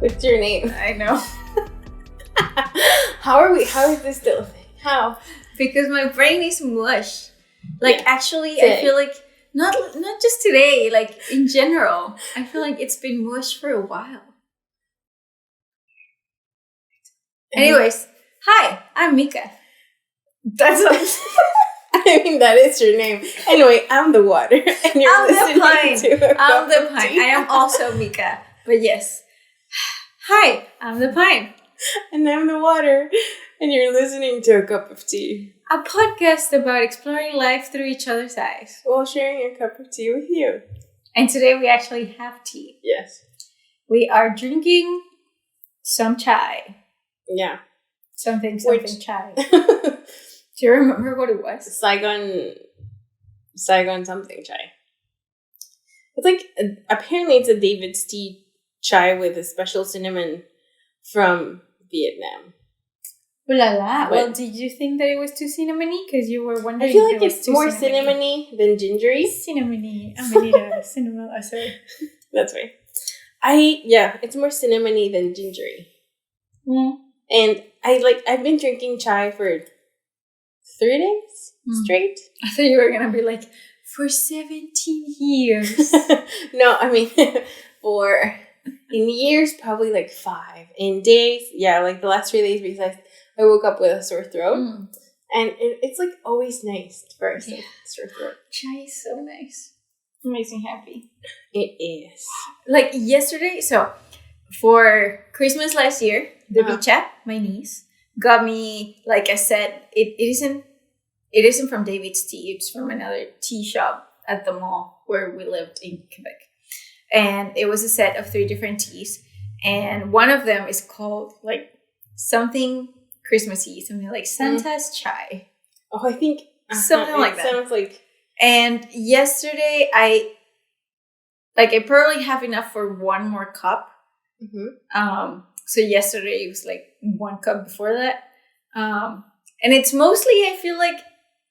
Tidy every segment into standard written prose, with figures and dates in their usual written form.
What's your name? I know. How is this still a thing? How? Because my brain is mush. Like, actually, Today. I feel like, not just today, like, in general, I feel like it's been mush for a while. Anyways, hi, I'm Mika. That's I mean, that is your name. Anyway, I'm the water. And you're I'm the pine. to I'm the pine. I am also Mika. But yes. Hi, I'm the pine. And I'm the water. And you're listening to A Cup of Tea. A podcast about exploring life through each other's eyes. While sharing a cup of tea with you. And today we actually have tea. Yes. We are drinking some chai. Yeah. Something chai. Do you remember what it was? Saigon something chai. It's like, apparently it's a David's tea chai with a special cinnamon from Vietnam. Ooh la la. Well, did you think that it was too cinnamony? Because you were wondering. I feel like it's more cinnamony than gingery. Cinnamony. Amanita. Cinnamon. Oh, sorry. That's right. It's more cinnamony than gingery. Mm. And I've been drinking chai for 3 days straight. I thought you were going to be like, for 17 years. No, I mean, in years, probably like 5. In days, like the last 3 days, because I woke up with a sore throat. Mm. And it's like always nice for a sore throat. Chai is so nice. It makes me happy. It is. Like yesterday, so for Christmas last year, the Bicha, my niece, got me, like I said, it isn't from David's Tea. It's from another tea shop at the mall where we lived in Quebec. And it was a set of 3 different teas. And one of them is called like something Christmassy, something like Santa's Chai. Oh, I think something like that. Sounds like. And yesterday I probably have enough for one more cup. Mm-hmm. So yesterday it was like 1 cup before that. And it's mostly, I feel like,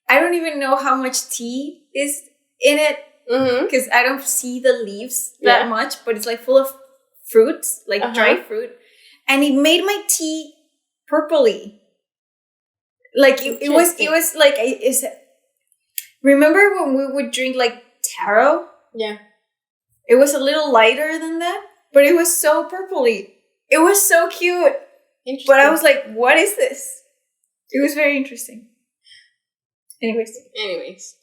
I don't even know how much tea is in it because I don't see the leaves that much, but it's like full of fruits, like dried fruit. And it made my tea purpley. Like it was like, remember when we would drink like taro? Yeah. It was a little lighter than that, but it was so purpley. It was so cute. But I was like, what is this? It was very interesting. Anyways.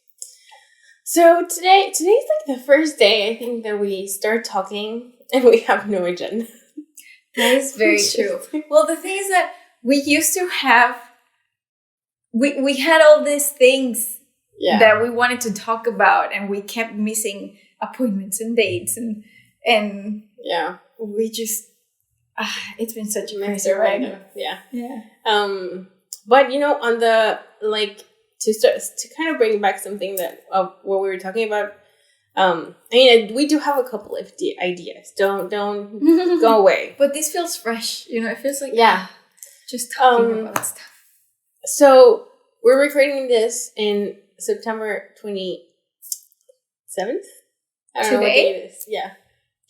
So today's like the first day, I think, that we start talking and we have no agenda. That is very true. Well, the thing is that we used to have, we had all these things that we wanted to talk about, and we kept missing appointments and dates and we just, it's been such a crazy ride. Yeah. But on the, like, to kind of bring back something that what we were talking about, I mean, we do have a couple of ideas. Don't go away. But this feels fresh. It feels like just talking about stuff. So we're recording this in September 27th. I don't know what day it is. Yeah,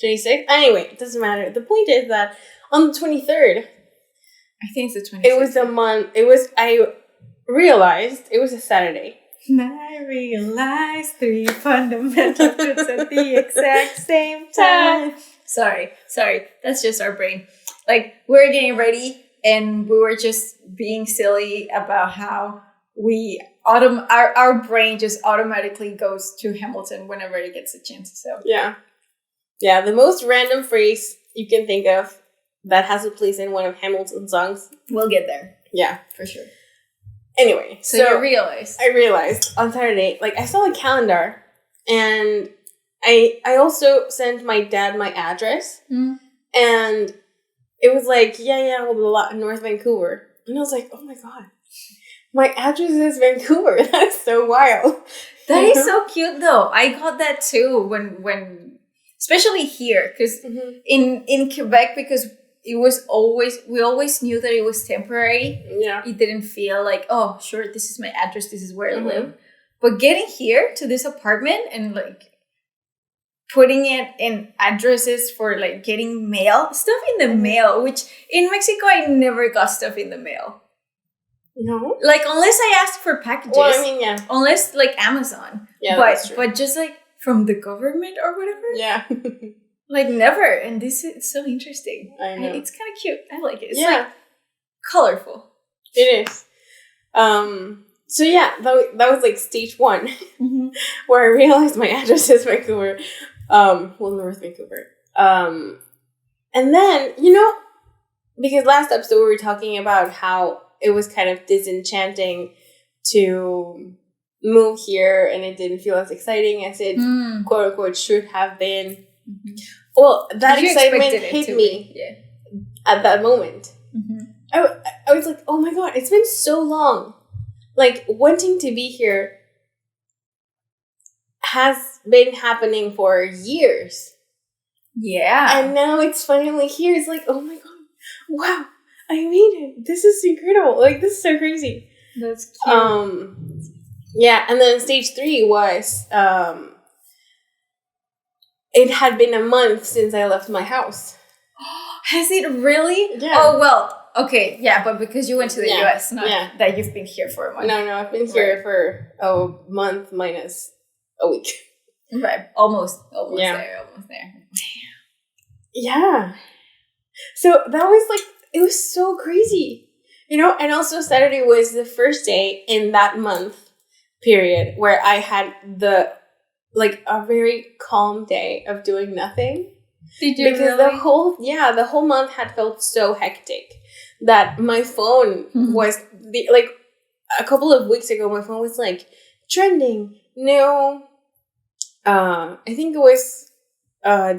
26th. Anyway, it doesn't matter. The point is that on the 23rd, I think it's the 26th. It was a month. I realized it was a Saturday. I realized 3 fundamental truths at the exact same time. Sorry. That's just our brain. Like, we were getting ready and we were just being silly about how our brain just automatically goes to Hamilton whenever it gets a chance. So yeah, the most random phrase you can think of that has a place in one of Hamilton's songs. We'll get there. Yeah, for sure. Anyway, so you realized. I realized on Saturday, like, I saw a calendar, and I also sent my dad my address, and it was like, North Vancouver, and I was like, oh my god, my address is Vancouver. That is so wild. That is so cute, though. I got that too when especially here, because in Quebec, because we always knew that it was temporary. Yeah. It didn't feel like, oh, sure, this is my address, this is where I live. But getting here to this apartment and like putting it in addresses for like getting mail, stuff in the mail, which in Mexico I never got stuff in the mail. No, like unless I asked for packages. Well, I mean, yeah, unless like Amazon. Yeah, that's true. But just like from the government or whatever. Yeah, like never. And this is so interesting. I know. It's kind of cute. I like it. It's like colorful. It is. So yeah, that was like stage 1, where I realized my address is Vancouver. North Vancouver. And then, because last episode we were talking about how it was kind of disenchanting to move here and it didn't feel as exciting as it quote unquote should have been. Mm-hmm. Well, that excitement hit me at that moment. Mm-hmm. I was like, oh my God, it's been so long. Like, wanting to be here has been happening for years. Yeah. And now it's finally here. It's like, oh my God, wow, I made it. This is incredible. Like, this is so crazy. That's cute. Yeah, and then stage 3 was, it had been a month since I left my house. Has it really? Yeah. Oh, well, okay, yeah, but because you went to the US, not that you've been here for a month. No, I've been here for a month minus a week. Right, almost there. Yeah. So that was like, it was so crazy, and also Saturday was the first day in that month period where I had a very calm day of doing nothing. Did you because really? the whole month had felt so hectic that my phone was a couple of weeks ago, my phone was like trending. No, I think it was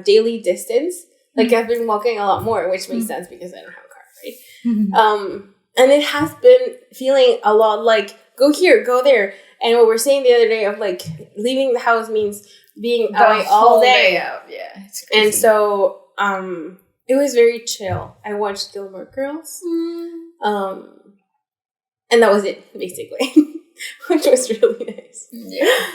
daily distance. Like I've been walking a lot more, which makes sense because I don't have a car, right? Mm-hmm. And it has been feeling a lot like go here, go there. And what we're saying the other day of like leaving the house means being away all day. Out. Yeah, it's crazy. And so it was very chill. I watched Gilmore Girls. And that was it, basically. Which was really nice. Yeah.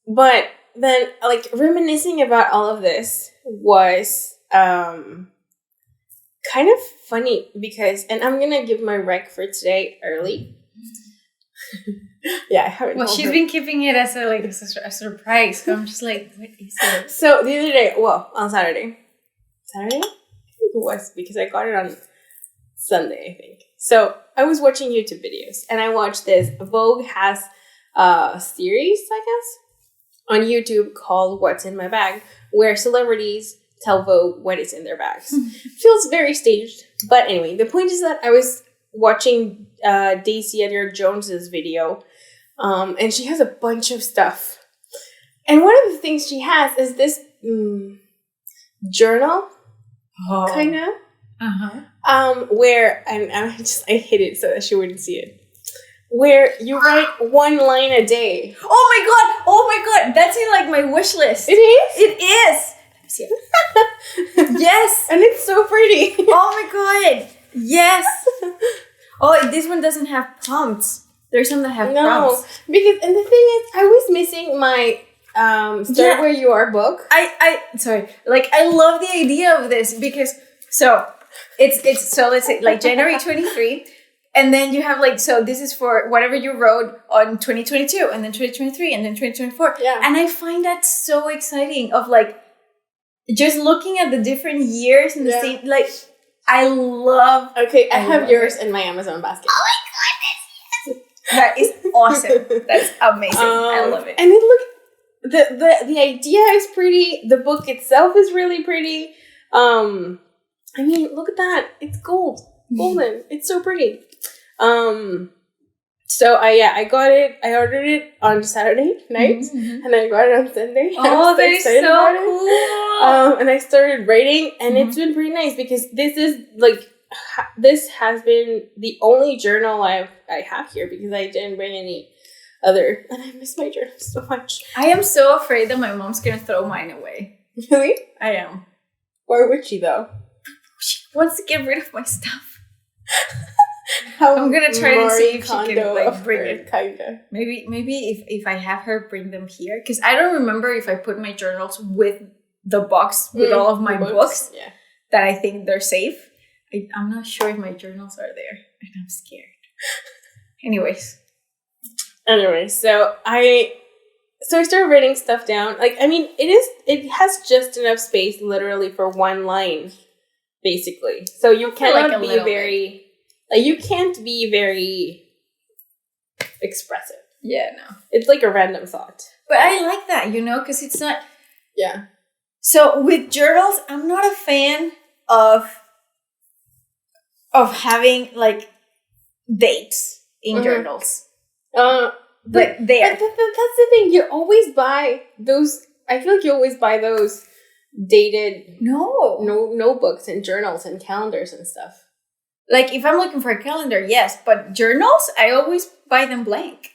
But then like reminiscing about all of this was kind of funny because, and I'm gonna give my rec for today early. Yeah, I haven't. Well, she's been keeping it as a surprise. So I'm just like, what is it? So the other day, on Saturday? I think it was because I got it on Sunday, I think. So I was watching YouTube videos and I watched this. Vogue has a series, I guess, on YouTube called What's in My Bag, where celebrities tell Vogue what is in their bags. Feels very staged. But anyway, the point is that I was watching Daisy Edgar Jones's video, and she has a bunch of stuff. And one of the things she has is this journal, kind of, where, and I hid it so that she wouldn't see it, where you write one line a day. Oh my god, that's in like my wish list. It is? It is! Yes! And it's so pretty. Oh my god! Yes! Oh, this one doesn't have prompts. There's some that have prompts. Because, and the thing is, I was missing my Start Where You Are book. Sorry. Like, I love the idea of this because, so let's say like January 23, and then you have like, so this is for whatever you wrote on 2022, and then 2023, and then 2024. Yeah. And I find that so exciting of like, just looking at the different years and the same, like, I love. Okay, I have yours in my Amazon basket. Oh my goodness, yes! That is awesome. That's amazing. I love it. And the idea is pretty. The book itself is really pretty. I mean, look at that. It's golden. It's so pretty. So I got it. I ordered it on Saturday night, and I got it on Sunday. Oh, that is so cool! And I started writing, and it's been pretty nice because this has been the only journal I have here because I didn't bring any other, and I miss my journal so much. I am so afraid that my mom's gonna throw mine away. Really? I am. Why would she though? She wants to get rid of my stuff. I'm gonna try to see if she can Kondo bring it. Kinda. Maybe if I have her bring them here, because I don't remember if I put my journals with the box with all of my books. Yeah. That I think they're safe. I'm not sure if my journals are there, and I'm scared. Anyway, so I started writing stuff down. Like, I mean, it has just enough space literally for one line, basically. So you cannot be very, you can't be very expressive. Yeah, no. It's like a random thought. But I like that, because it's not... Yeah. So with journals, I'm not a fan of having, like, dates in journals. But that's the thing. You always buy those. I feel like you always buy those dated notebooks and journals and calendars and stuff. Like if I'm looking for a calendar, yes, but journals, I always buy them blank.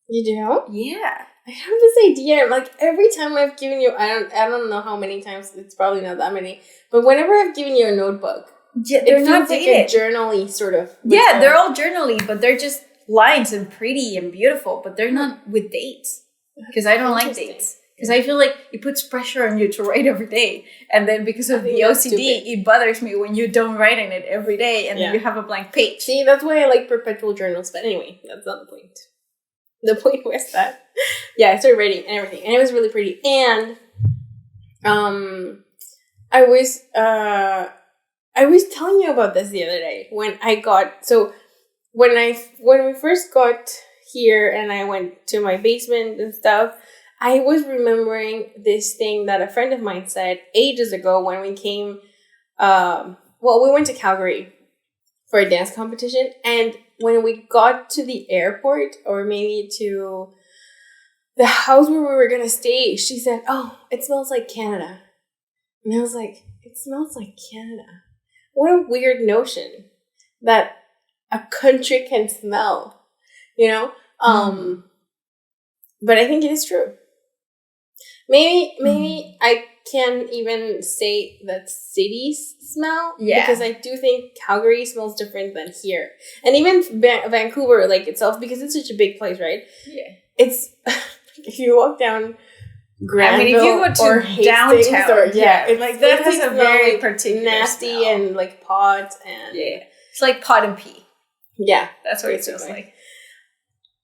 You do? Yeah. I have this idea. Like every time I've given you, I don't know how many times. It's probably not that many. But whenever I've given you a notebook, they're not dated. Like a journaly sort of. Yeah, they're all journaly, but they're just lines and pretty and beautiful, but they're not with dates because I don't like dates because I feel like it puts pressure on you to write every day, and then because of the OCD it bothers me when you don't write in it every day and then you have a blank page. See, that's why I like perpetual journals, but anyway, that's not the point. The point was that I started writing and everything, and it was really pretty. And I was telling you about this the other day when we first got here and I went to my basement and stuff, I was remembering this thing that a friend of mine said ages ago when we came, we went to Calgary for a dance competition, and when we got to the airport or maybe to the house where we were going to stay, she said, "Oh, it smells like Canada." And I was like, it smells like Canada? What a weird notion that a country can smell, but I think it is true. Maybe I can even say that cities smell, because I do think Calgary smells different than here, and even Vancouver, like itself, because it's such a big place, right? Yeah, it's if you walk down Granville, if you go to downtown, it's like that has a very particular nasty smell. And like pot and it's like pot and pee. Yeah, that's what it feels like.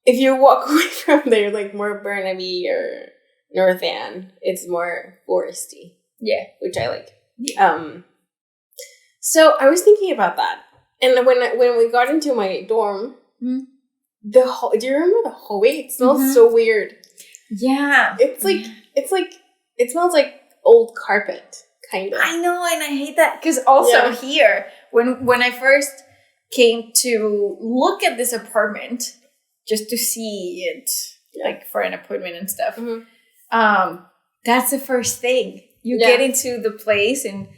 If you walk away from there, like more Burnaby or North Van, it's more foresty. Yeah, which I like. Yeah. So I was thinking about that, and when we got into my dorm, do you remember the hallway? It smells so weird. Yeah, it smells like old carpet, kind of. I know, and I hate that because also here when I first came to look at this apartment just to see it, like for an appointment and stuff. That's the first thing you get into the place, and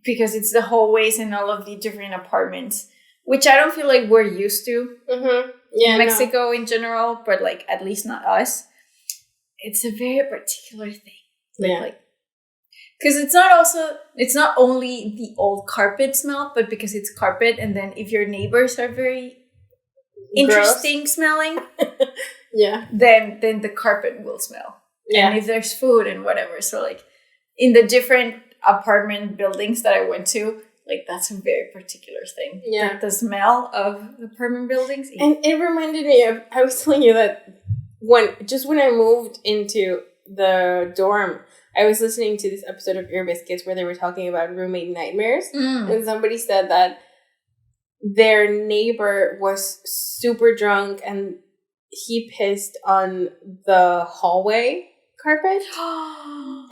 because it's the hallways and all of the different apartments, which I don't feel like we're used to in Mexico in general, but like at least not us. It's a very particular thing. Because it's not only the old carpet smell, but because it's carpet, and then if your neighbors are very interesting smelling, then the carpet will smell. Yeah. And if there's food and whatever, so like in the different apartment buildings that I went to, like that's a very particular thing. Yeah, like the smell of the apartment buildings. And it reminded me of, I was telling you that when I moved into the dorm, I was listening to this episode of Ear Biscuits where they were talking about roommate nightmares, and somebody said that their neighbor was super drunk and he pissed on the hallway carpet,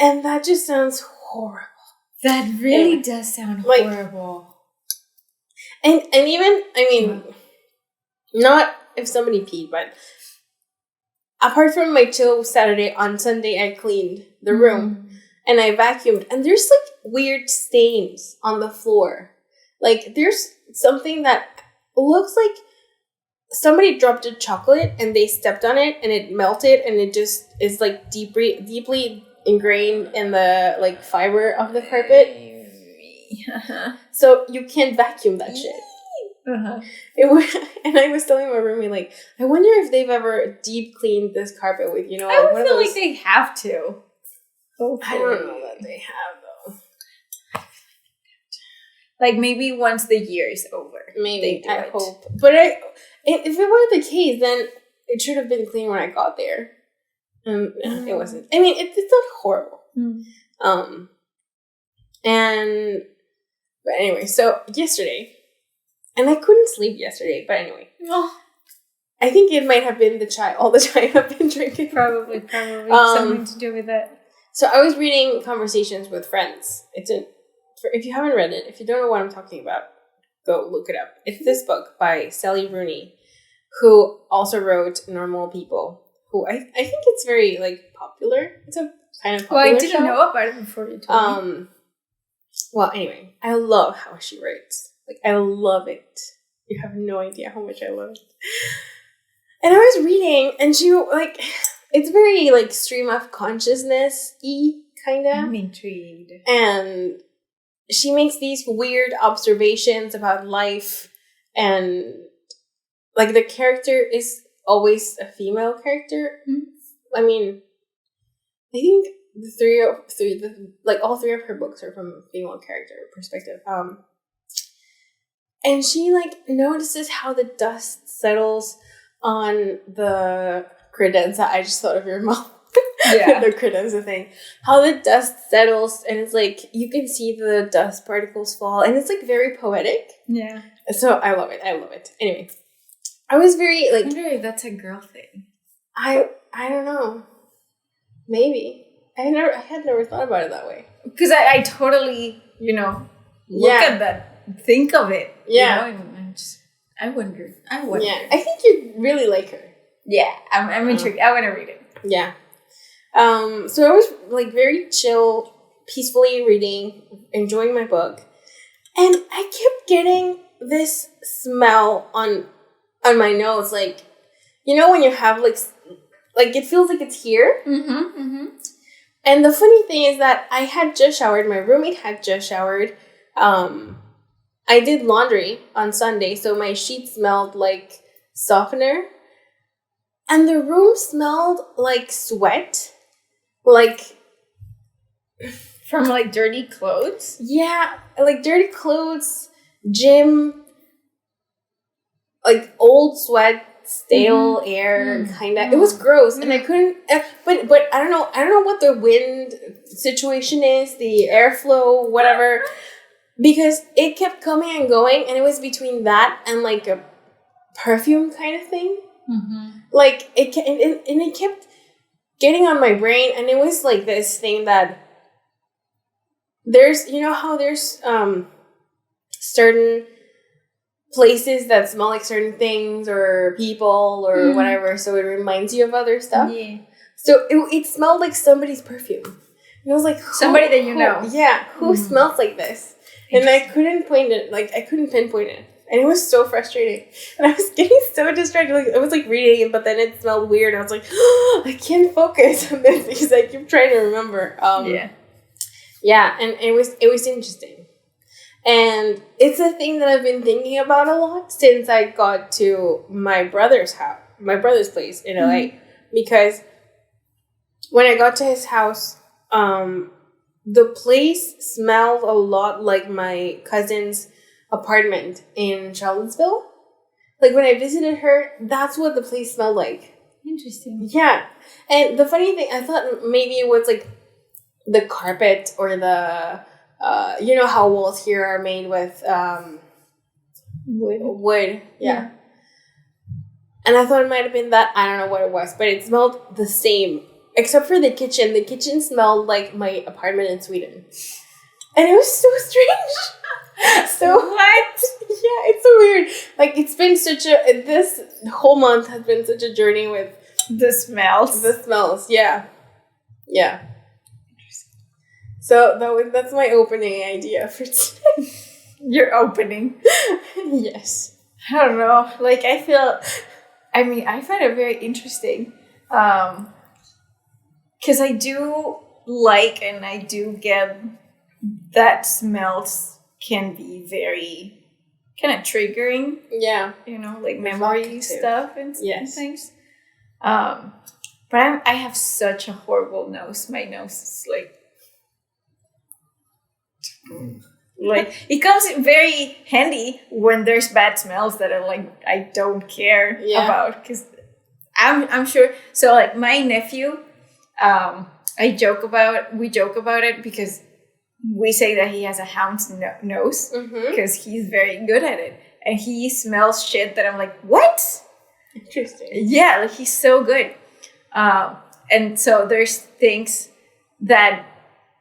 and that just sounds horrible. That really does sound horrible. And even, I mean, not if somebody peed, but apart from my chill Saturday, on Sunday I cleaned the room and I vacuumed, and there's like weird stains on the floor. Like there's something that looks like somebody dropped a chocolate and they stepped on it and it melted, and it just is like deeply ingrained in the like fiber of the carpet. So you can't vacuum that shit. It was, and I was telling my roommate, like, I wonder if they've ever deep cleaned this carpet with, you know, I like, would feel like they have to. I don't know that they have, though. Like, maybe once the year is over. Maybe, I hope. But if it were the case, then it should have been clean when I got there. It wasn't. I mean, it's not horrible. But anyway, so yesterday, and I couldn't sleep yesterday, but anyway. I think it might have been all the chai I've been drinking. Probably something to do with that. So I was reading Conversations with Friends. If you haven't read it, if you don't know what I'm talking about, go look it up. It's this book by Sally Rooney, who also wrote Normal People, who I think it's very, like, popular. It's a kind of popular I didn't show. know about it before you told me. Well, anyway, I love how she writes. Like, I love it. You have no idea how much I love it. And I was reading, and she, like, it's very, like, stream of consciousness-y, kind of. I'm intrigued. And she makes these weird observations about life, and, like, the character is always a female character. I mean, I think all three of her books are from a female character perspective. And she, like, notices how the dust settles on the credenza. I just thought of your mom. Yeah. The credenza thing. How the dust settles, and it's like, you can see the dust particles fall, and it's, like, very poetic. Yeah. So I love it. Anyway, I was very, like... I wonder if that's a girl thing. I don't know. Maybe. I had never thought about it that way. Because I totally, look at that, think of it. Yeah. And I wonder. Yeah. I think you really like her. Yeah. I'm intrigued. I want to read it. Yeah. So I was, like, very chill, peacefully reading, enjoying my book. And I kept getting this smell on my nose. Like, you know when you have, like it feels like it's here? And the funny thing is that I had just showered. My roommate had just showered. I did laundry on Sunday, so my sheets smelled like softener. And the room smelled like sweat. Like... From, like, dirty clothes? Yeah, like dirty clothes, gym, like old sweat, stale air, kind of. It was gross, and I couldn't. But I don't know what the wind situation is, the airflow, whatever, because it kept coming and going, and it was between that and, like, a perfume kind of thing. Like it kept getting on my brain, and it was like this thing that there's, you know how there's certain places that smell like certain things or people or whatever, so it reminds you of other stuff. Yeah. So it smelled like somebody's perfume. And I was like, somebody that you know. Yeah, who smells like this? And I couldn't pinpoint it. And it was so frustrating. And I was getting so distracted. Like, I was, like, reading it, but then it smelled weird. I was like, I can't focus on this because I keep trying to remember. Yeah, and it was interesting. And it's a thing that I've been thinking about a lot since I got to my brother's place in LA. Because when I got to his house, the place smelled a lot like my cousin's apartment in Charlottesville. Like, when I visited her, that's what the place smelled like. Interesting. Yeah. And the funny thing, I thought maybe it was, like, the carpet or the, you know how walls here are made with wood. Yeah. And I thought it might have been that. I don't know what it was, but it smelled the same. Except for the kitchen. The kitchen smelled like my apartment in Sweden. And it was so strange. So what? Yeah, it's so weird. Like, it's been this whole month has been such a journey with the smells. Yeah. Yeah. So that's my opening idea for today. Your opening? Yes. I don't know. Like, I find it very interesting. Because I do like, and I do get that smells can be very kind of triggering. Yeah. Like memory stuff and things. But I have such a horrible nose. My nose is like it comes in very handy when there's bad smells that I don't care about, because I'm sure. So like my nephew, we joke about it because we say that he has a hound's nose because he's very good at it, and he smells shit that I'm like, what? Interesting. Yeah, like he's so good. And so there's things that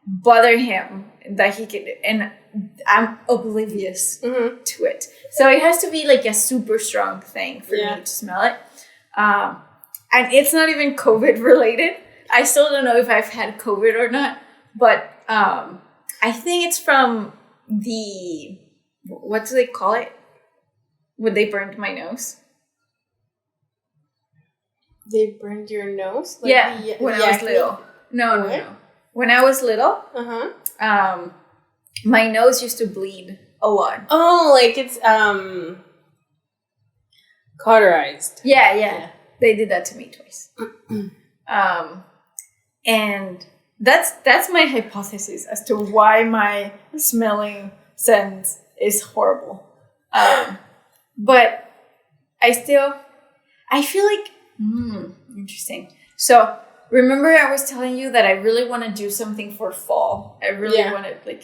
bother him that he can, and I'm oblivious to it. So it has to be like a super strong thing for me to smell it. And it's not even COVID related. I still don't know if I've had COVID or not, but I think it's from what do they call it when they burned my nose? They burned your nose? Like when I was little. No. When I was little, my nose used to bleed a lot. Oh, like it's cauterized. Yeah. They did that to me twice. And that's my hypothesis as to why my smelling sense is horrible. But I feel like interesting. So remember I was telling you that I really want to do something for fall. I really want to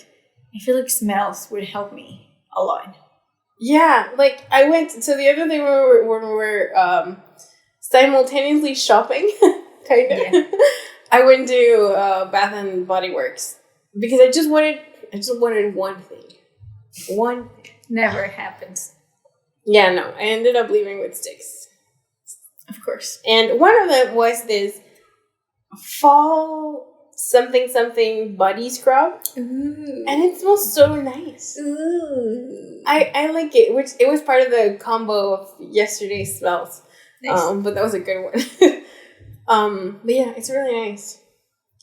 I feel like smells would help me a lot. Yeah, like I went. So the other day when we were simultaneously shopping, kind of, I went to Bath and Body Works because I just wanted one thing. One thing. Never happens. Yeah, no. I ended up leaving with sticks. Of course. And one of them was this fall something body scrub. Ooh. And it smells so nice. Ooh. I like it, which it was part of the combo of yesterday's smells. Nice. But that was a good one. But yeah, it's really nice.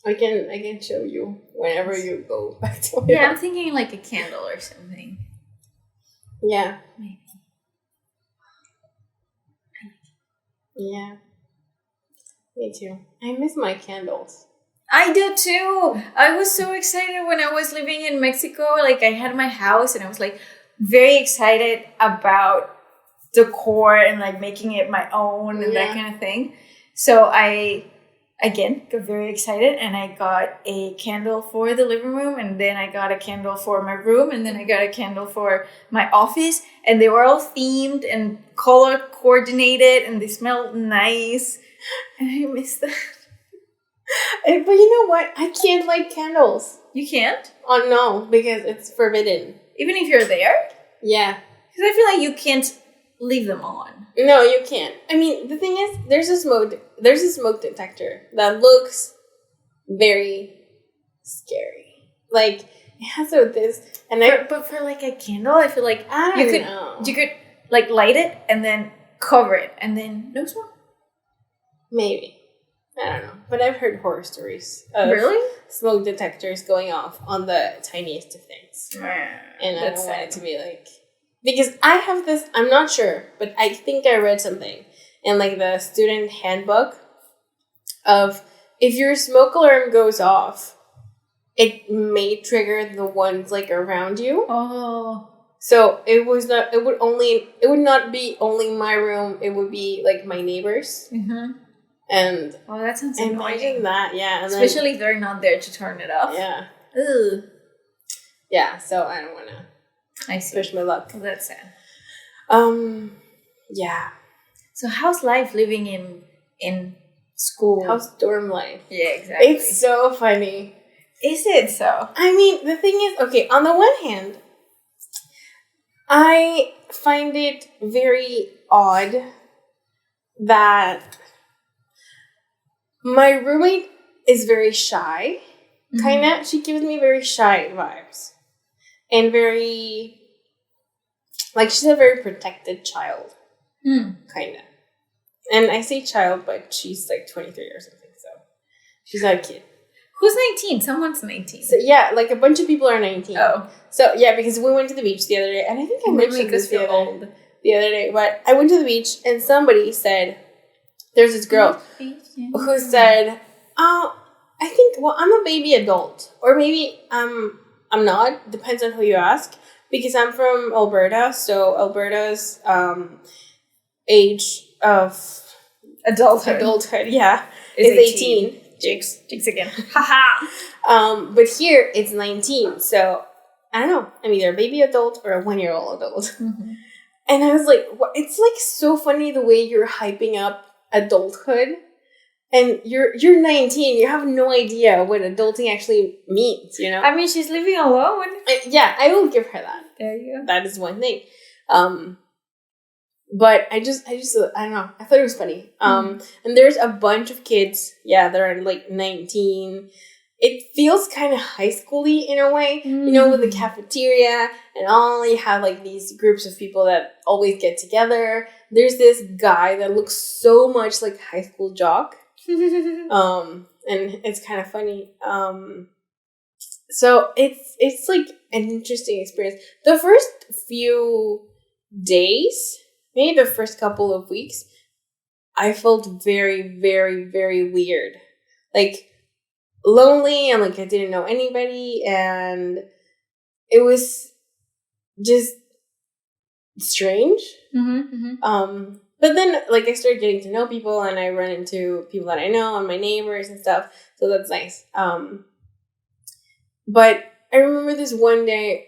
I can show you whenever you go back to it. Yeah, I'm thinking like a candle or something. Yeah. Maybe. Yeah. Me too. I miss my candles. I do too. I was so excited when I was living in Mexico. Like I had my house and I was like very excited about decor and like making it my own and that kind of thing. So I again got very excited and I got a candle for the living room, and then I got a candle for my room, and then I got a candle for my office, and they were all themed and color coordinated and they smelled nice, and I miss that. But you know what? I can't light candles. You can't? Oh, no, because it's forbidden. Even if you're there? Yeah. Because I feel like you can't leave them on. No, you can't. I mean, the thing is, there's a smoke detector that looks very scary. Like, it has this, and but for like a candle, I feel like you could like light it and then cover it, and then no smoke. Maybe. I don't know, but I've heard horror stories of smoke detectors going off on the tiniest of things. And I don't want it to be like... Because I have this... I'm not sure, but I think I read something in like the student handbook of if your smoke alarm goes off, it may trigger the ones like around you. Oh. So it would not be only my room, it would be like my neighbors. Mm-hmm. And that sounds annoying. Imagine that, yeah. And especially if they're not there to turn it off. Yeah. Ugh. Yeah, so I don't want to push my luck. Well, that's sad. Yeah. So how's life living in school? How's dorm life? Yeah, exactly. It's so funny. Is it so? I mean, the thing is, okay, on the one hand, I find it very odd that my roommate is very shy, kind of. She gives me very shy vibes. And very, like, she's a very protected child, kind of. And I say child, but she's like 23 or something, so she's not a kid. Who's 19? Someone's 19. So yeah, like a bunch of people are 19. Oh. So yeah, because we went to the beach the other day, and I think I mentioned this the other day, but I went to the beach and somebody said, there's this girl who said, oh, I think, well, I'm a baby adult, or maybe I'm not, depends on who you ask, because I'm from Alberta, so Alberta's age of adulthood, yeah, is 18. Jinx again. Haha. But here it's 19, so I don't know. I'm either a baby adult or a 1-year-old adult. Mm-hmm. And I was like, what? It's like so funny the way you're hyping up adulthood, and you're 19. You have no idea what adulting actually means. You know. I mean, she's living alone. Yeah, I will give her that. There you go. That is one thing. But I don't know. I thought it was funny. And there's a bunch of kids, that are like 19. It feels kind of high schooly in a way, you know, with the cafeteria and all. You have like these groups of people that always get together. There's this guy that looks so much like a high school jock. And it's kind of funny. So it's like an interesting experience. The first few days, maybe the first couple of weeks, I felt very, very, very weird. Like, lonely, and like I didn't know anybody, and it was just strange. But then like I started getting to know people, and I run into people that I know and my neighbors and stuff, so that's nice. But I remember this one day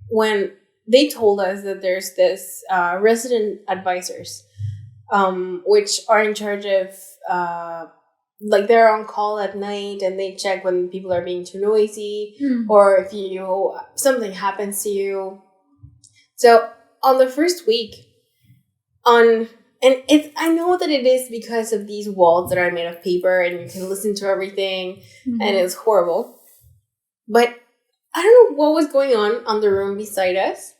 when they told us that there's this resident advisors, which are in charge of like they're on call at night, and they check when people are being too noisy, or if something happens to you. So on the first week, I know that it is because of these walls that are made of paper, and you can listen to everything, and it's horrible. But I don't know what was going on the room beside us.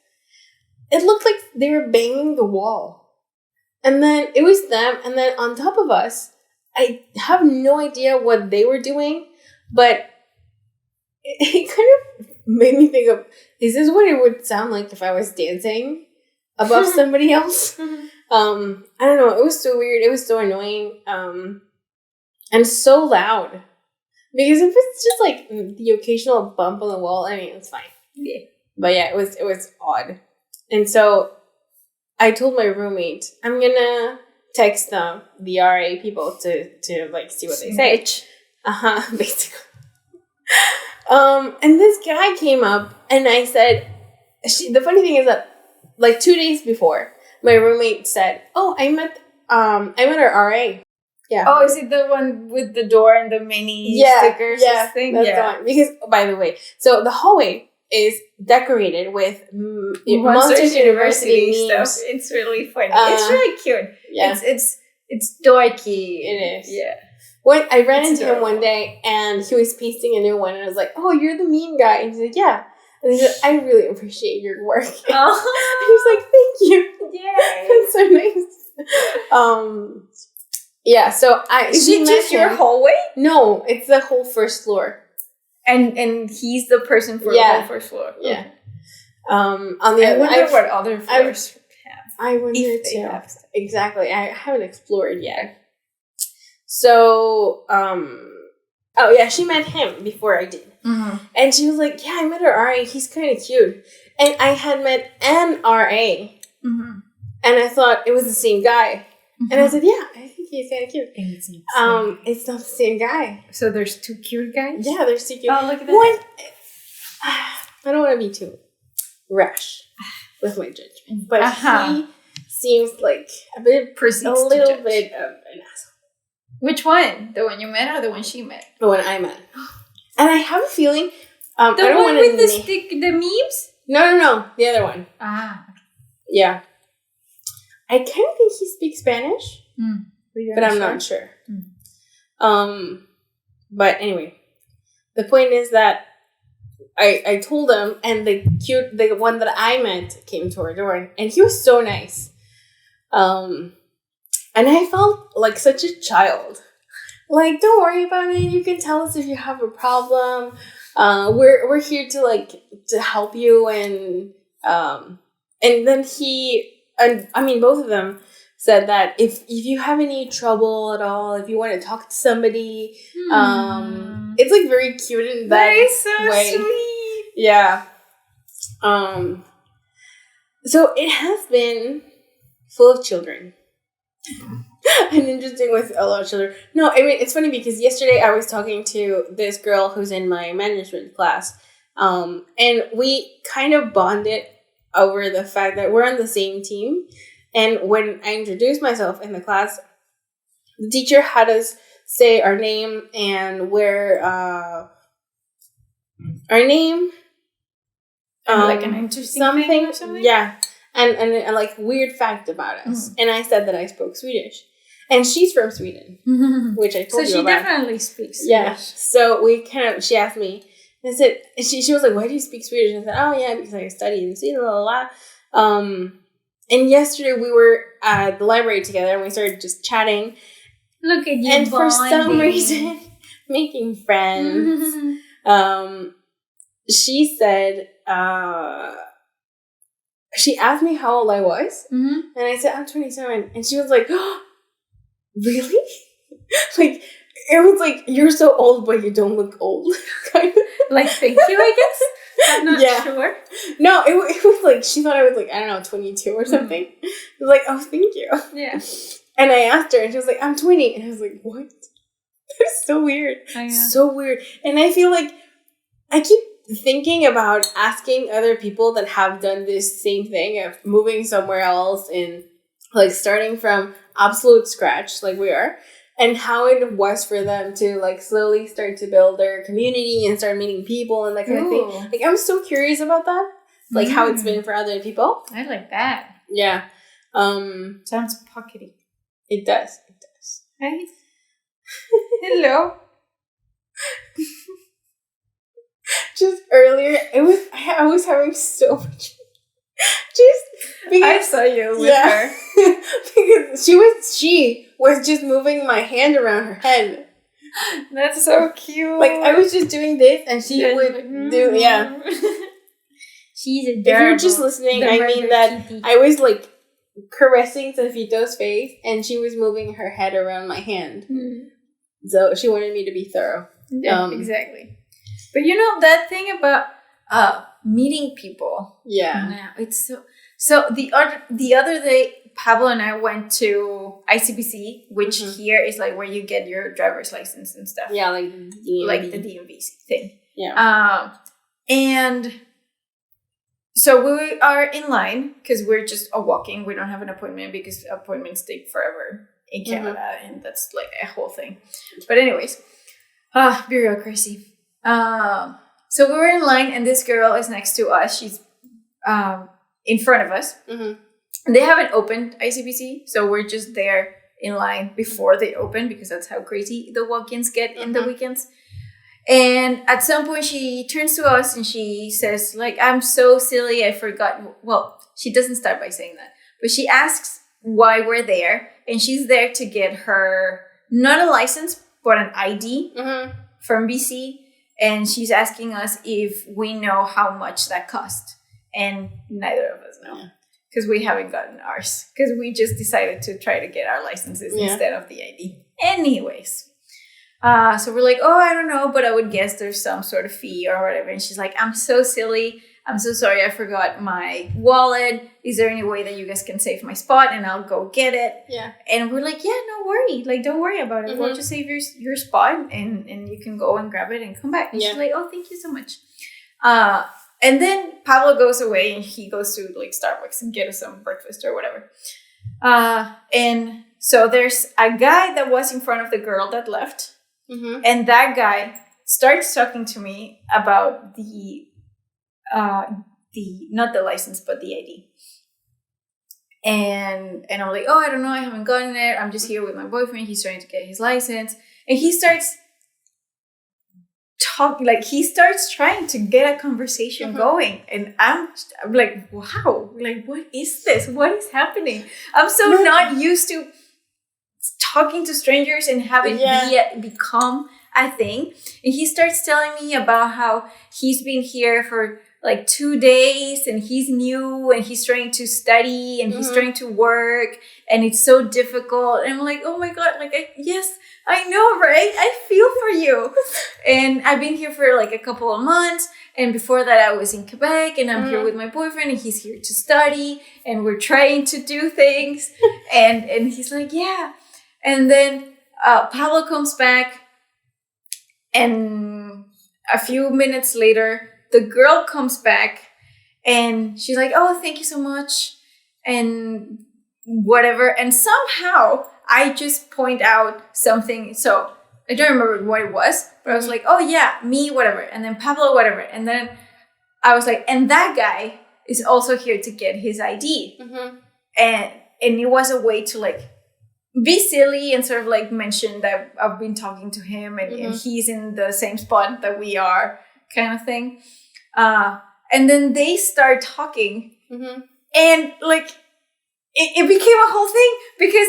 It looked like they were banging the wall, and then it was them, and then on top of us. I have no idea what they were doing, but it kind of made me think of, is this what it would sound like if I was dancing above somebody else? I don't know. It was so weird. It was so annoying. And so loud. Because if it's just like the occasional bump on the wall, I mean, it's fine. Yeah. But yeah, it was odd. And so I told my roommate, I'm gonna text the RA people to like see what they say. Basically. And this guy came up, and I said, the funny thing is that like 2 days before, my roommate said, "Oh, I met our RA." Yeah. Oh, is it the one with the door and the mini stickers thing? That's the one. Because, by the way, so the hallway is decorated with Monsters University stuff. It's really funny. It's really cute. Yeah. It's dorky. It is. Yeah. When I ran into him one day, and he was pasting a new one, and I was like, "Oh, you're the meme guy." And he said, "Yeah." And he said, "I really appreciate your work." And he was like, "Thank you." Yeah. That's so nice. Yeah, so Is it just your hallway? No, it's the whole first floor. And he's the person for the whole first floor. Yeah. On the I wonder what other floors have. I wonder too. Exactly. I haven't explored yet. So, she met him before I did. And she was like, "Yeah, I met her RA. He's kind of cute." And I had met an RA. And I thought it was the same guy. And I said, "Yeah, I think he's kind of cute." And it's not the same guy. So there's two cute guys? Yeah, there's two cute. Oh, look at that. I don't want to be too rash with my judgment, but he seems like a little bit of an asshole. Which one? The one you met or the one she met? The one I met. And I have a feeling. The one with the memes? No. The other one. Yeah. I kind of think he speaks Spanish, but I'm not sure. But anyway, the point is that I told him, and the one that I met came to our door, and he was so nice. And I felt like such a child. like, don't worry about it. You can tell us if you have a problem. We're here to help you, and then both of them said that if you have any trouble at all, if you want to talk to somebody, it's like very cute in that way. Sweet. Yeah. So it has been full of children. And interesting with a lot of children. No, I mean, it's funny because yesterday I was talking to this girl who's in my management class. And we kind of bonded over the fact that we're on the same team. And when I introduced myself in the class, the teacher had us say our name and where our name. Like an interesting thing or something? Yeah. And like weird fact about us. And I said that I spoke Swedish. And she's from Sweden, which I told you about. So she definitely speaks Swedish. Yeah. So she asked me, and I said, she was like, why do you speak Swedish? And I said, oh yeah, because I studied in Sweden, blah, blah, blah. And yesterday we were at the library together and we started just chatting. Look at you, and bonding. For some reason, making friends. She said, she asked me how old I was. And I said, I'm 27. And she was like, oh, really? Like, it was like, you're so old, but you don't look old. Kind of. Like, thank you, I guess? I'm not sure. No, it was like, she thought I was like, I don't know, 22 or something. It was like, oh, thank you. Yeah. And I asked her, and she was like, I'm 20. And I was like, what? That's so weird. So weird. And I feel like I keep thinking about asking other people that have done this same thing of moving somewhere else and like starting from absolute scratch like we are, and how it was for them to like slowly start to build their community and start meeting people and that kind of thing. Like, I'm so curious about that, like how it's been for other people. I like that. Yeah. Sounds pockety. It does. Right? Hello. Just earlier, I was having so much. Just because I saw you with her. Because she was just moving my hand around her head. That's so cute. Like, I was just doing this, and she would do She's adorable. If you're just listening, I mean that kitty. I was like caressing Tefito's face, and she was moving her head around my hand. So she wanted me to be thorough. Yeah, exactly. But you know that thing about meeting people. Yeah. Now it's so the other day Pablo and I went to ICBC, which here is like where you get your driver's license and stuff. Yeah, like DMV. Like the DMV thing. Yeah. And so we are in line because we're just walking. We don't have an appointment because appointments take forever in Canada, and that's like a whole thing. But anyways, bureaucracy. So we were in line, and this girl is next to us. She's in front of us. They haven't opened ICBC, so we're just there in line before they open because that's how crazy the walk-ins get in the weekends. And at some point, she turns to us and she says, like, I'm so silly, I forgot. Well, she doesn't start by saying that, but she asks why we're there, and she's there to get her, not a license, but an ID from BC. And she's asking us if we know how much that cost. And neither of us know. Because we haven't gotten ours. Because we just decided to try to get our licenses instead of the ID. Anyways. So we're like, oh, I don't know. But I would guess there's some sort of fee or whatever. And she's like, I'm so silly. I'm so sorry. I forgot my wallet. Is there any way that you guys can save my spot? And I'll go get it. Yeah. And we're like, yeah, no worry. Like, don't worry about it. We'll just save your spot. And you can go and grab it and come back. And she's like, oh, thank you so much. And then Pablo goes away and he goes to like Starbucks and get us some breakfast or whatever. And so there's a guy that was in front of the girl that left. And that guy starts talking to me about the not the license, but the ID. And I'm like, oh, I don't know. I haven't gotten it. I'm just here with my boyfriend. He's trying to get his license. And he starts he starts trying to get a conversation going, and I'm like, wow, like, what is this? What is happening? I'm so not used to talking to strangers and having become a thing. And he starts telling me about how he's been here for like 2 days and he's new and he's trying to study and he's trying to work and it's so difficult. And I'm like, oh my God, like, yes, I know, right? I feel for you. And I've been here for like a couple of months. And before that, I was in Quebec and I'm here with my boyfriend and he's here to study and we're trying to do things. and he's like, yeah. And then Pablo comes back and a few minutes later, the girl comes back and she's like, oh, thank you so much. And whatever. And somehow I just point out something. So I don't remember what it was, but I was like, oh yeah, me, whatever. And then Pablo, whatever. And then I was like, and that guy is also here to get his ID. And it was a way to like be silly and sort of like mention that I've been talking to him and he's in the same spot that we are, kind of thing. And then they start talking and like it became a whole thing because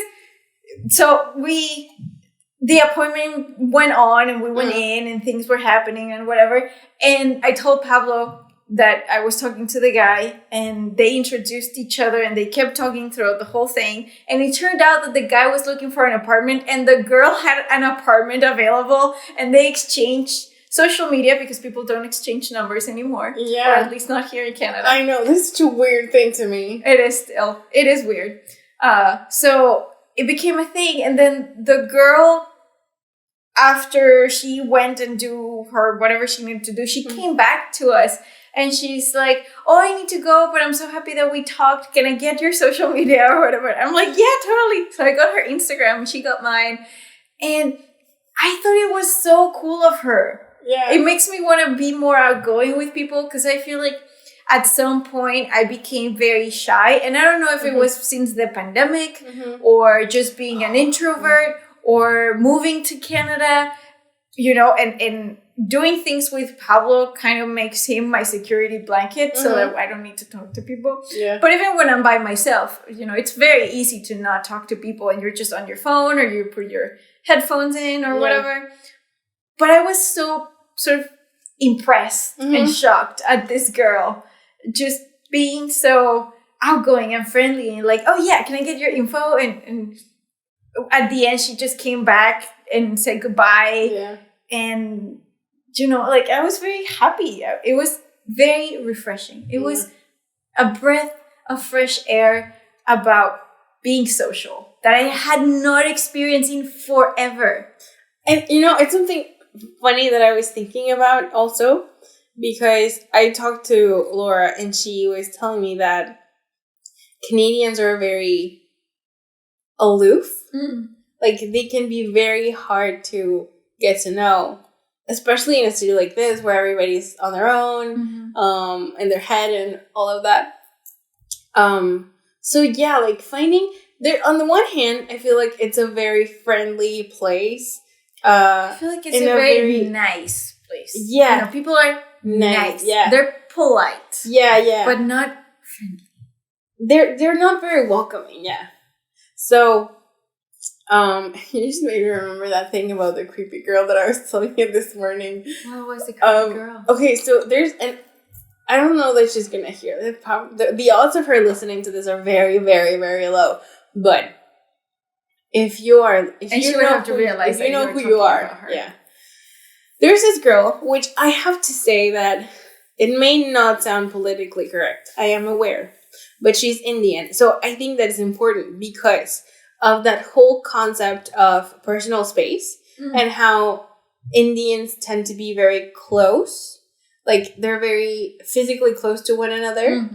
so the appointment went on and we went in and things were happening and whatever. And I told Pablo that I was talking to the guy and they introduced each other and they kept talking throughout the whole thing. And it turned out that the guy was looking for an apartment and the girl had an apartment available and they exchanged social media because people don't exchange numbers anymore. Yeah. Or at least not here in Canada. I know. This is such a weird thing to me. It is still. It is weird. So it became a thing. And then the girl, after she went and do her whatever she needed to do, she came back to us. And she's like, oh, I need to go, but I'm so happy that we talked. Can I get your social media or whatever? I'm like, yeah, totally. So I got her Instagram and she got mine. And I thought it was so cool of her. Yeah. It makes me want to be more outgoing with people because I feel like at some point I became very shy. And I don't know if it was since the pandemic or just being an introvert or moving to Canada, you know, and doing things with Pablo kind of makes him my security blanket so that I don't need to talk to people. Yeah. But even when I'm by myself, you know, it's very easy to not talk to people and you're just on your phone or you put your headphones in or whatever. But I was so sort of impressed and shocked at this girl just being so outgoing and friendly and like, oh yeah, can I get your info? And at the end, she just came back and said goodbye. Yeah. And you know, like I was very happy. It was very refreshing. It was a breath of fresh air about being social that I had not experienced in forever. And, you know, it's something funny that I was thinking about also because I talked to Laura and she was telling me that Canadians are very aloof. Like they can be very hard to get to know. Especially in a city like this where everybody's on their own, in their head and all of that. So yeah, like finding there on the one hand, I feel like it's a very friendly place. I feel like it's a very nice place. Yeah. You know, people are nice. Yeah. They're polite. Yeah. But not friendly. They're not very welcoming, yeah. So you just made me remember that thing about the creepy girl that I was telling you this morning. What was the creepy girl? Okay, so there's I don't know that she's gonna hear the odds of her listening to this are very, very, very low. But if you know who you are, yeah. There's this girl, which I have to say that it may not sound politically correct. I am aware, but she's Indian, so I think that is important because of that whole concept of personal space and how Indians tend to be very close. Like, they're very physically close to one another.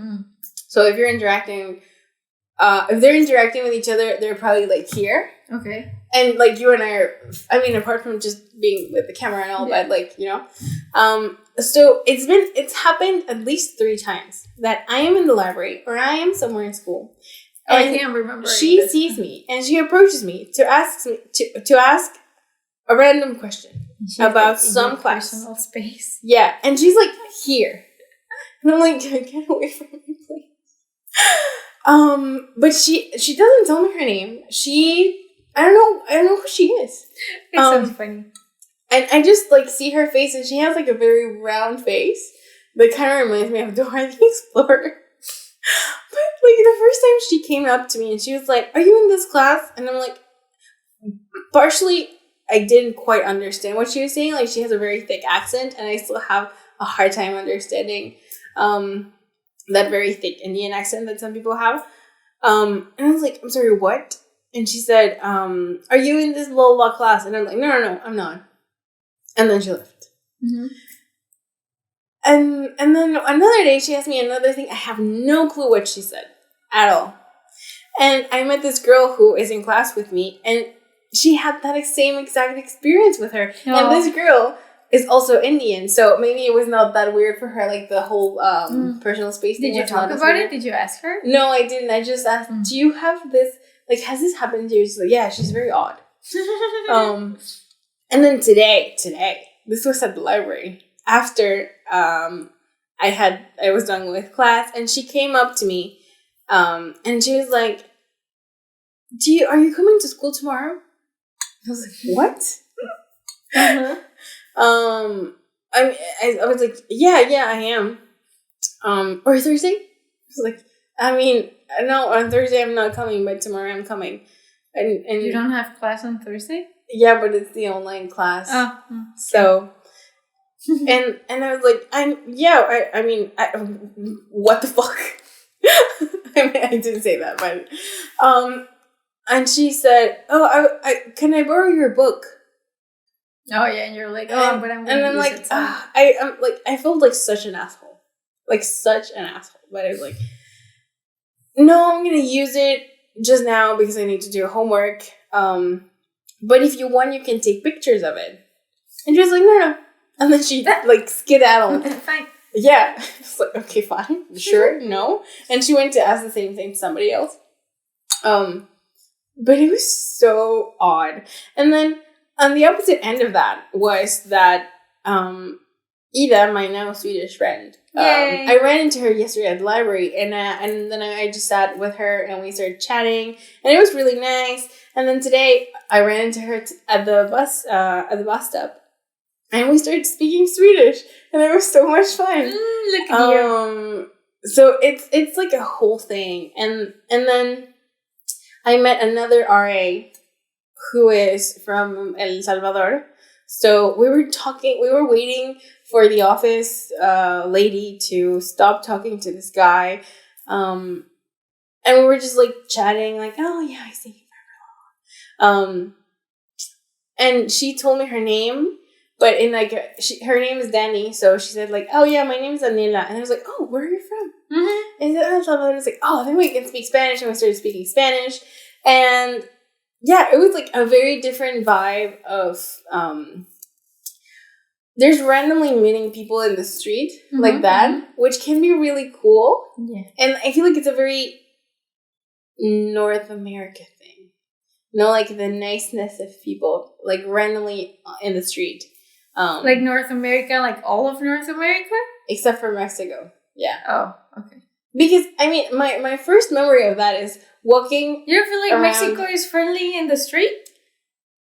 So if you're interacting, if they're interacting with each other, they're probably, like, here. Okay. And, like, you and I are, I mean, apart from just being with the camera and all that, like, you know. So it's happened at least 3 times that I am in the library or I am somewhere in school. I can't remember. She sees me and she approaches me to ask a random question about some class. Personal space. Yeah, and she's like here, and I'm like, get away from me, please. But she doesn't tell me her name. She I don't know who she is. It sounds funny. And I just, like, see her face, and she has, like, a very round face that kind of reminds me of Dora the Explorer. But, like, the first time she came up to me, and she was like, are you in this class? And I'm like, partially, I didn't quite understand what she was saying. Like, she has a very thick accent, and I still have a hard time understanding that very thick Indian accent that some people have. And I was like, I'm sorry, what? And she said, are you in this blah, blah, class? And I'm like, no, I'm not. And then she left. Mm-hmm. And then another day, she asked me another thing. I have no clue what she said at all. And I met this girl who is in class with me, and she had that same exact experience with her. Oh. And this girl is also Indian, so maybe it was not that weird for her, like the whole personal space thing. Did you talk about it? Did you ask her? No, I didn't. I just asked, do you have this, like, has this happened to you? She's like, yeah, she's very odd. And then today, this was at the library, after I was done with class, and she came up to me, and she was like, are you coming to school tomorrow? I was like, what? Uh-huh. I was like, yeah, I am. Or Thursday? I was like, no, on Thursday I'm not coming, but tomorrow I'm coming. And you don't have class on Thursday? Yeah, but it's the online class. Oh. Okay. So, and I was like, what the fuck? I didn't say that, but, and she said, can I borrow your book? Oh yeah, and you're like, but I'm going to use like, it. I'm like, I felt like such an asshole. Like, such an asshole. But I was like, no, I'm going to use it just now because I need to do homework. But if you want, you can take pictures of it. And she was like, no. And then she, like, skedaddled. Fine. Yeah. I was like, okay, fine. Sure, no. And she went to ask the same thing to somebody else. But it was so odd. And then on the opposite end of that was that Ida, my now Swedish friend, I ran into her yesterday at the library, and then I just sat with her and we started chatting, and it was really nice. And then today I ran into her at the bus stop, and we started speaking Swedish, and it was so much fun. Look at you. So it's like a whole thing, and then I met another RA who is from El Salvador. So we were waiting for the office lady to stop talking to this guy. And we were just like chatting, like, oh yeah, I see you. And she told me her name, but in like, her name is Danny. So she said like, oh yeah, my name is Daniela. And I was like, oh, where are you from? Mm-hmm. And I was like, oh, then we can speak Spanish. And we started speaking Spanish. And yeah, it was like a very different vibe of, there's randomly meeting people in the street like that, which can be really cool. Yeah. And I feel like it's a very North America thing. Like the niceness of people, like randomly in the street. Like North America, like all of North America? Except for Mexico. Yeah. Oh, okay. Because, my first memory of that is walking. You don't feel like Mexico is friendly in the street?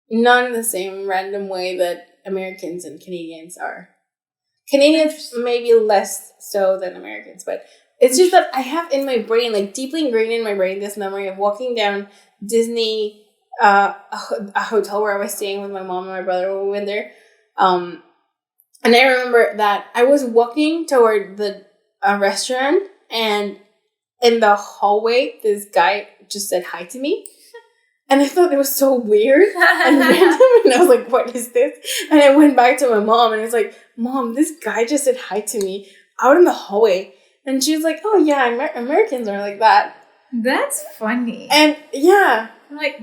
Not in the same random way that Americans and Canadians are. Canadians maybe less so than Americans, but it's just that I have in my brain, like deeply ingrained in my brain, this memory of walking down Disney, a hotel where I was staying with my mom and my brother when we went there. And I remember that I was walking toward the restaurant, and in the hallway, this guy just said hi to me. And I thought it was so weird and random. And I was like, what is this? And I went back to my mom, and I was like, Mom, this guy just said hi to me out in the hallway. And she was like, oh, yeah, Americans are like that. That's funny. And, yeah. I'm like,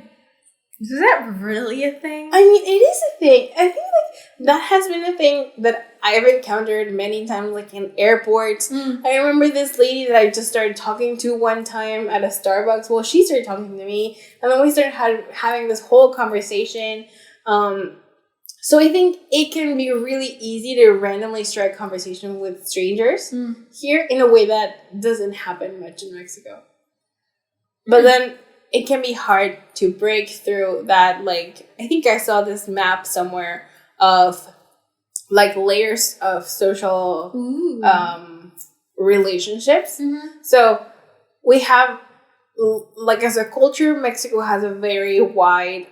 is that really a thing? I mean, it is a thing. I think, like, that has been a thing that I've encountered many times, like, in airports. I remember this lady that I just started talking to one time at a Starbucks. Well, she started talking to me, and then we started having this whole conversation. So I think it can be really easy to randomly strike conversation with strangers here in a way that doesn't happen much in Mexico. But then it can be hard to break through that. Like, I think I saw this map somewhere of like layers of social relationships. So we have, like, as a culture, Mexico has a very wide,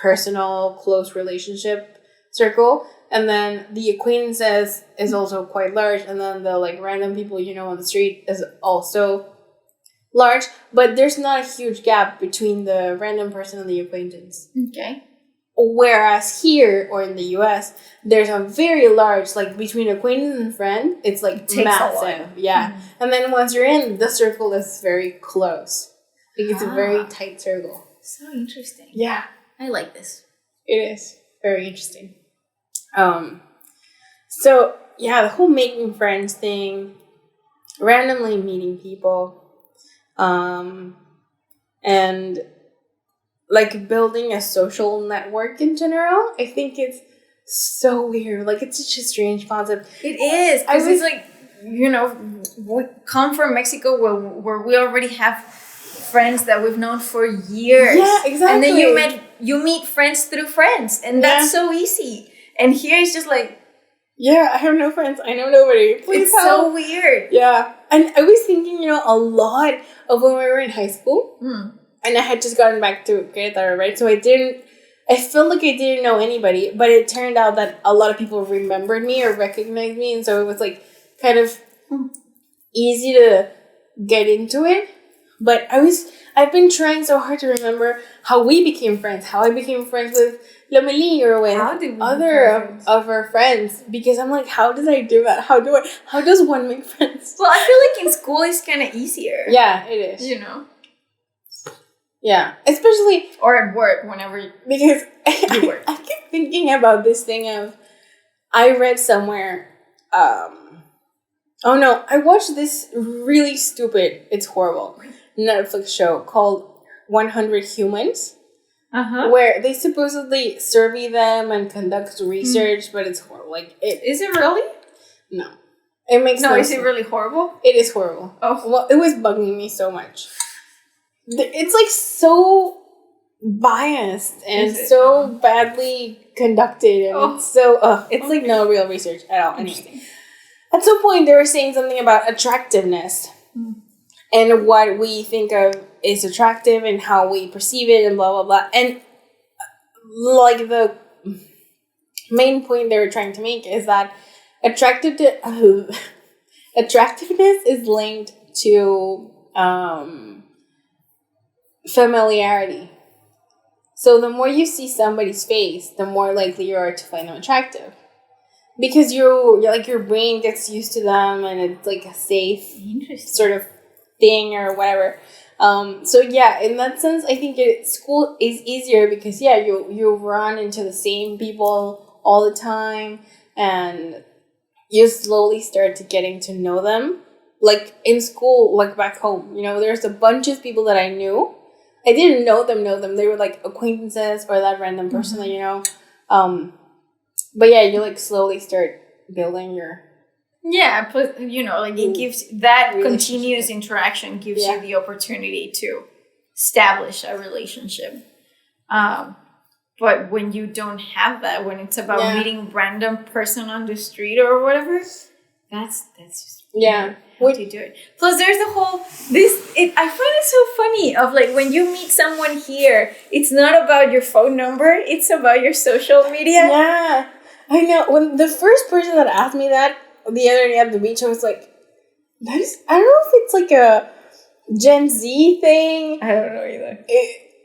personal, close relationship circle. And then the acquaintances is also quite large. And then the, like, random people you know on the street is also large. But there's not a huge gap between the random person and the acquaintance. Okay. Whereas here, or in the US, there's a very large, like, between acquaintance and friend, it's, like, massive. Yeah. And then once you're in, the circle is very close. Like, it's a very tight circle. So interesting. Yeah. I like this. It is very interesting. So yeah, the whole making friends thing, randomly meeting people, and like building a social network in general, I think it's so weird. Like, it's such a strange concept. It is, because it's like, you know, we come from Mexico where we already have friends that we've known for years. Yeah, exactly. And then you meet friends through friends, and that's so easy. And here it's just like, yeah, I have no friends. I know nobody. Please it's help. so weird. Yeah. And I was thinking, you know, a lot of when we were in high school. And I had just gotten back to Querétaro, right? So I felt like I didn't know anybody. But it turned out that a lot of people remembered me or recognized me. And so it was, like, kind of easy to get into it. But I've been trying so hard to remember how we became friends. How I became friends with Lomeli or with other of our friends, because I'm like, how did I do that? How does one make friends? Well, I feel like in school it's kind of easier. Yeah, it is. You know? Yeah, especially... Or at work, whenever because you work. I keep thinking about this thing of... I read somewhere... oh no, I watched this really stupid, it's horrible, Netflix show called 100 Humans. Where they supposedly survey them and conduct research, but it's horrible. Like, is it really? No, it makes no is sense. It really horrible? It is horrible. Oh, well, it was bugging me so much. It's like so biased and so badly conducted, and it's so it's like no real research at all. Anyway, at some point they were saying something about attractiveness. And what we think of is attractive and how we perceive it and blah, blah, blah. And, like, the main point they were trying to make is that attractiveness is linked to familiarity. So the more you see somebody's face, the more likely you are to find them attractive. Because you're like, your brain gets used to them, and it's like a safe sort of thing or whatever. So yeah, in that sense, I think school is easier because you run into the same people all the time, and you slowly start to getting to know them. Like in school, like back home, you know, there's a bunch of people that I knew. I didn't know them. They were like acquaintances or that random person that you know. But yeah, you like slowly start building your... Yeah, plus, you know, like it gives that continuous interaction gives you the opportunity to establish a relationship. But when you don't have that, when it's about meeting random person on the street or whatever, that's just how do you do it? Plus, there's the whole I find it so funny of like when you meet someone here, it's not about your phone number, it's about your social media. Yeah, I know. When the first person that asked me that the other day at the beach, I was like, I don't know if it's like a Gen Z thing. I don't know either.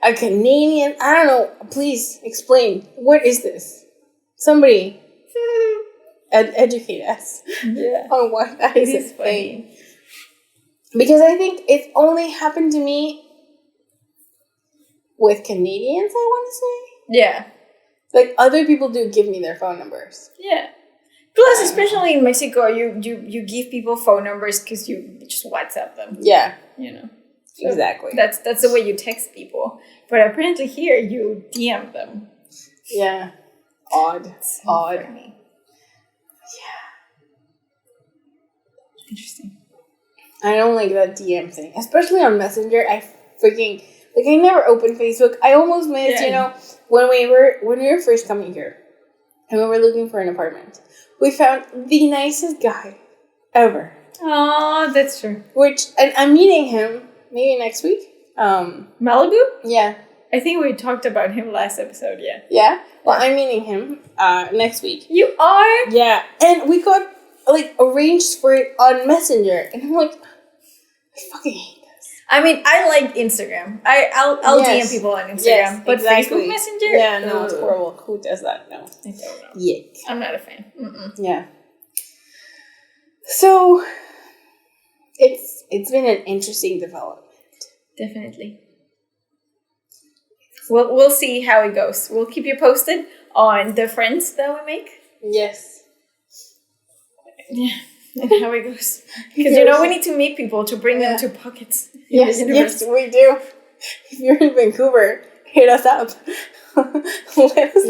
A Canadian, I don't know. Please explain. What is this? Somebody educate us on what that is a thing. Because I think it only happened to me with Canadians, I want to say. Yeah. Like, other people do give me their phone numbers. Yeah. Plus, especially in Mexico, you give people phone numbers because you just WhatsApp them. Yeah. You know. So exactly. That's the way you text people. But apparently here, you DM them. Yeah. Odd. So odd. Funny. Yeah. Interesting. I don't like that DM thing. Especially on Messenger. I freaking Like, I never opened Facebook. I almost missed, when we were first coming here and we were looking for an apartment. We found the nicest guy ever. Oh, that's true. And I'm meeting him maybe next week. Malibu? Yeah. I think we talked about him last episode, yeah. Yeah? Well, I'm meeting him next week. You are? Yeah. And we got, arranged for it on Messenger. And I'm like, I fucking hate this. I mean, I like Instagram. I'll DM people on Instagram. But exactly. Facebook Messenger? Yeah, no, it's horrible. Who does that? No. I don't know. Yuck. I'm not a fan. Mm-mm. Yeah. So, it's been an interesting development. Definitely. We'll see how it goes. We'll keep you posted on the friends that we make. Yes. Yeah, and how it goes. Because we need to meet people to bring them to pockets. Yes, we do. If you're in Vancouver, hit us up. Let us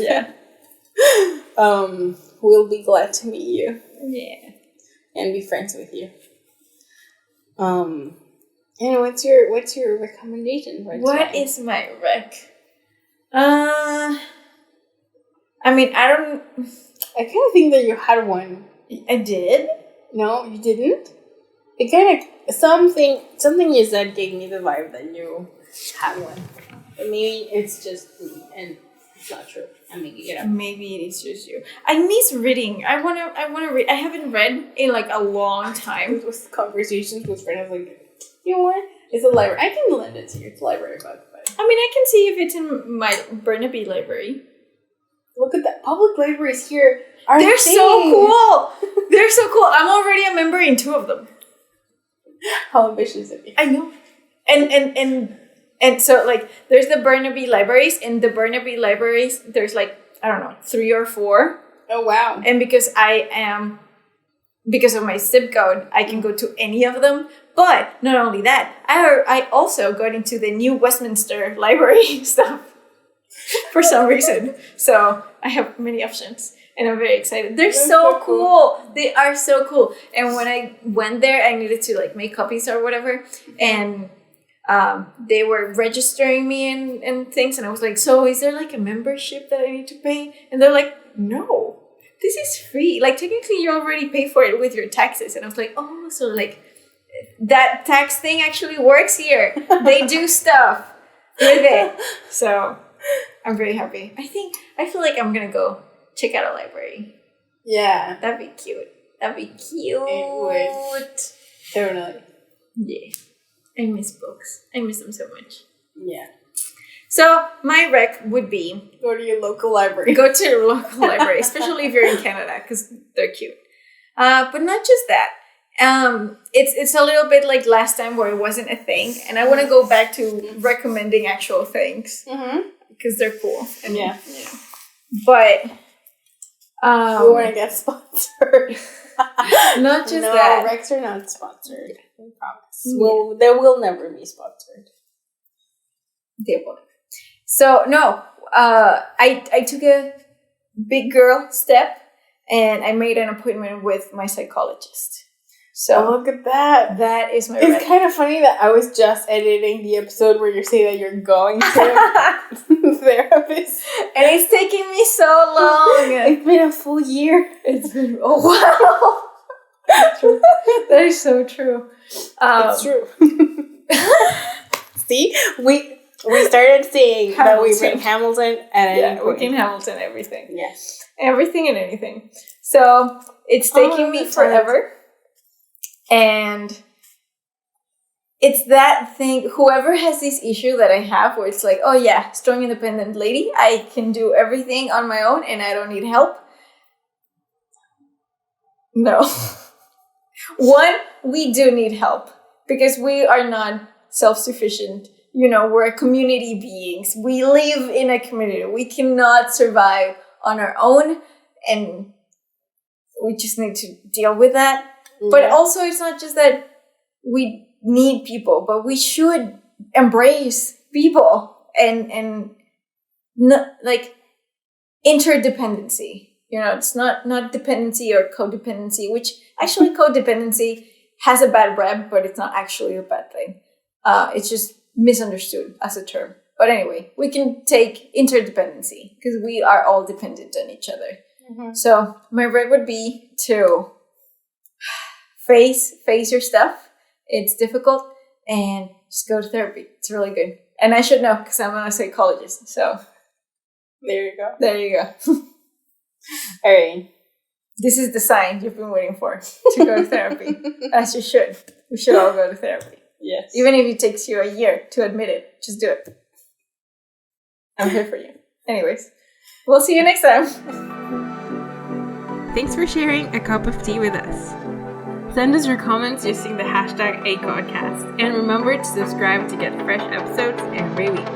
know. We'll be glad to meet you. Yeah. And be friends with you. And what's your recommendation for today? What is my rec? I mean, I kind of think that you had one. I did? No, you didn't? It kind of something you said gave me the vibe that you had one. But maybe it's just me and it's not true. I'm making it up. Maybe it is just you. I miss reading. I wanna read. I haven't read in a long time. With conversations with friends, you know what? It's a library. I can lend it to you. It's a library book. But I mean, I can see if it's in my Burnaby library. Look at that. Public libraries here They're so cool. They're so cool. I'm already a member in 2 of them. How ambitious of you. I know. And so there's the Burnaby libraries. In the Burnaby libraries, there's 3 or 4. Oh wow. And because of my zip code, I can go to any of them. But not only that, I also got into the new Westminster library stuff for some reason. So I have many options. And I'm very excited. They're so cool. They are so cool. And when I went there, I needed to make copies or whatever. And they were registering me and things. And I was like, so is there a membership that I need to pay? And they're like, no, this is free. Technically you already pay for it with your taxes. And I was like, oh, so that tax thing actually works here. They do stuff with it. So I'm very happy. I feel like I'm going to go check out a library. Yeah. That'd be cute. It would. Totally. Yeah. I miss books. I miss them so much. Yeah. So my rec would be... Go to your local library. Go to your local library, especially if you're in Canada, because they're cute. But not just that. It's a little bit like last time where it wasn't a thing. And I want to go back to recommending actual things. Because they're cool. And, yeah. But... we want to get sponsored. Not just that. No, Recs are not sponsored. I promise. Yeah. They will never be sponsored. They won't. So, no. I took a big girl step and I made an appointment with my psychologist. So look at that. That is my It's kind of funny that I was just editing the episode where you say that you're going to therapist. And it's taking me so long. It's been a full year. It's been, oh wow. That's true. That is so true. It's true. See? We started saying Hamilton. That we bring Hamilton and anything. We can Hamilton everything. Yes. Everything and anything. So it's taking me forever. And it's that thing, whoever has this issue that I have where it's oh yeah, strong independent lady, I can do everything on my own and I don't need help. No. One, we do need help because we are not self-sufficient. We're community beings. We live in a community. We cannot survive on our own and we just need to deal with that. But also, it's not just that we need people, but we should embrace people and interdependency. It's not dependency or codependency, which actually codependency has a bad rep, but it's not actually a bad thing. It's just misunderstood as a term. But anyway, we can take interdependency because we are all dependent on each other. Mm-hmm. So my rec would be to face your stuff. It's difficult, and just go to therapy. It's really good. And I should know because I'm a psychologist. So there you go. There you go. All right. This is the sign you've been waiting for, to go to therapy. As you should. We should all go to therapy. Yes. Even if it takes you a year to admit it, just do it. I'm here for you. Anyways, we'll see you next time. Thanks for sharing a cup of tea with us. Send us your comments using the hashtag #ACODcast. And remember to subscribe to get fresh episodes every week.